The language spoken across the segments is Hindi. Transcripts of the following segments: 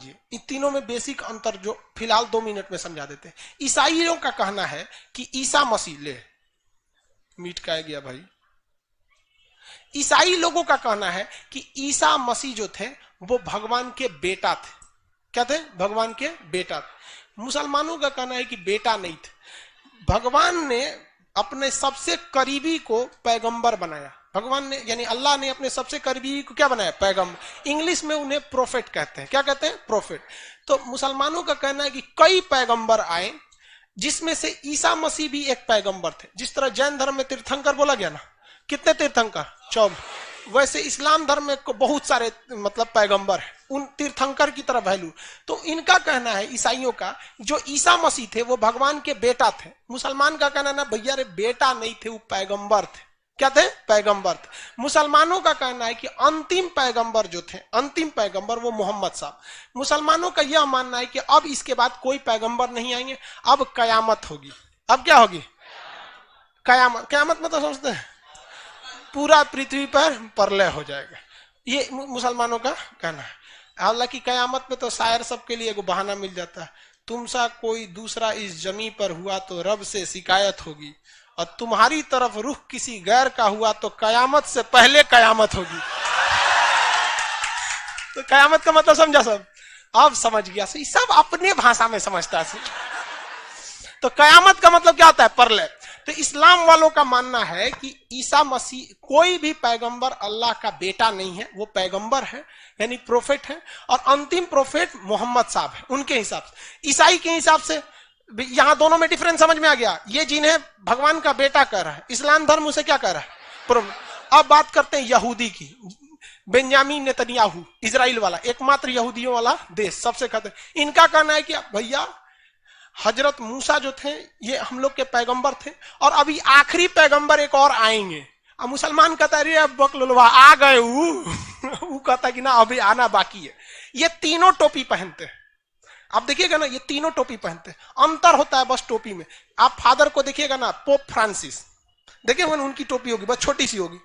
लीजिए, इन तीनों में बेसिक अंतर जो फिलहाल 2 मिनट में समझा देते हैं। ईसाइयों का कहना है कि ईसा मसीह, ले मीट का गया भाई, ईसाई लोगों का कहना है कि ईसा मसीह जो थे वो भगवान के बेटा थे। क्या थे? भगवान के बेटा थे। मुसलमानों का कहना है कि बेटा नहीं थे, भगवान ने अपने सबसे करीबी को पैगंबर बनाया। भगवान ने यानी अल्लाह ने अपने सबसे करीबी को क्या बनाया? पैगंबर। इंग्लिश में उन्हें प्रोफेट कहते हैं। क्या कहते हैं? प्रोफेट। तो मुसलमानों का कहना है कि कई पैगंबर आए, जिसमें से ईसा मसीह भी एक पैगंबर थे। जिस तरह जैन धर्म में तीर्थंकर बोला गया ना, कितने तीर्थंकर? 14। वैसे इस्लाम धर्म में बहुत सारे मतलब पैगंबर है, उन तीर्थंकर की तरह वैल्यू। तो इनका कहना है ईसाइयों का, जो ईसा मसीह थे वो भगवान के बेटा थे। मुसलमान का कहना ना, भैया रे बेटा नहीं थे, वो पैगंबर थे। क्या थे? पैगंबर थे। मुसलमानों का कहना है कि अंतिम पैगंबर जो थे, अंतिम पैगंबर वो मोहम्मद साहब। मुसलमानों का यह मानना है कि अब इसके बाद कोई पैगंबर नहीं आएंगे, अब कयामत होगी। अब क्या होगी? कयामत। कयामत में तो समझते हैं पूरा पृथ्वी पर प्रलय हो जाएगा, ये मुसलमानों का कहना है। हालांकि कयामत में तो शायर सबके लिए एगो बहाना मिल जाता है, तुमसा कोई दूसरा इस जमी पर हुआ तो रब से शिकायत होगी, और तुम्हारी तरफ रुख किसी गैर का हुआ तो कयामत से पहले कयामत होगी। तो कयामत का मतलब समझा सब? अब समझ गया, सब अपने भाषा में समझता है। तो कयामत का मतलब क्या होता है? प्रलय। तो इस्लाम वालों का मानना है कि ईसा मसीह कोई भी पैगंबर अल्लाह का बेटा नहीं है, वो पैगंबर है यानी प्रोफेट है, और अंतिम प्रोफेट मोहम्मद साहब है उनके हिसाब से। ईसाई के हिसाब से यहां दोनों में डिफरेंस समझ में आ गया। ये जिन्हें भगवान का बेटा कह रहा है, इस्लाम धर्म उसे क्या कह रहा है? अब बात करते हैं यहूदी की। बेंजामिन नेतन्याहू, इजराइल वाला, एकमात्र यहूदियों वाला देश, सबसे खतरे। इनका कहना है कि भैया हजरत मूसा जो थे ये हम लोग के पैगंबर थे, और अभी आखिरी पैगंबर एक और आएंगे। अब मुसलमान कहता है रे बकलुलवा आ गए, वो कहता है कि ना अभी आना बाकी है। ये तीनों टोपी पहनते हैं, आप देखिएगा ना, ये तीनों टोपी पहनते हैं। अंतर होता है बस टोपी में। आप फादर को देखिएगा ना, पोप फ्रांसिस देखिएगा ना, उनकी टोपी होगी बस छोटी सी होगी।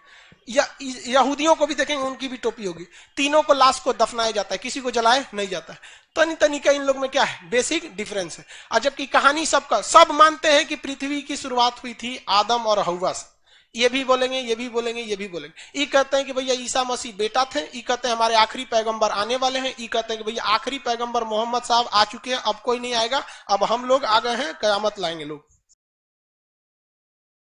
यहूदियों को भी देखेंगे, उनकी भी टोपी होगी। तीनों को लाश को दफनाया जाता है, किसी को जलाए नहीं जाता है। तनी तनी का इन लोग में क्या है? बेसिक डिफरेंस है। और जबकि कहानी सबका, सब मानते हैं कि पृथ्वी की शुरुआत हुई थी आदम और हव्वा से। ये भी बोलेंगे, ये भी बोलेंगे, ये भी बोलेंगे। ये कहते हैं कि भैया ईसा मसीह बेटा थे, ये कहते हैं हमारे आखिरी पैगंबर आने वाले हैं, ये कहते हैं कि भैया आखिरी पैगंबर मोहम्मद साहब आ चुके हैं, अब कोई नहीं आएगा, अब हम लोग आ गए हैं, कयामत लाएंगे लोग।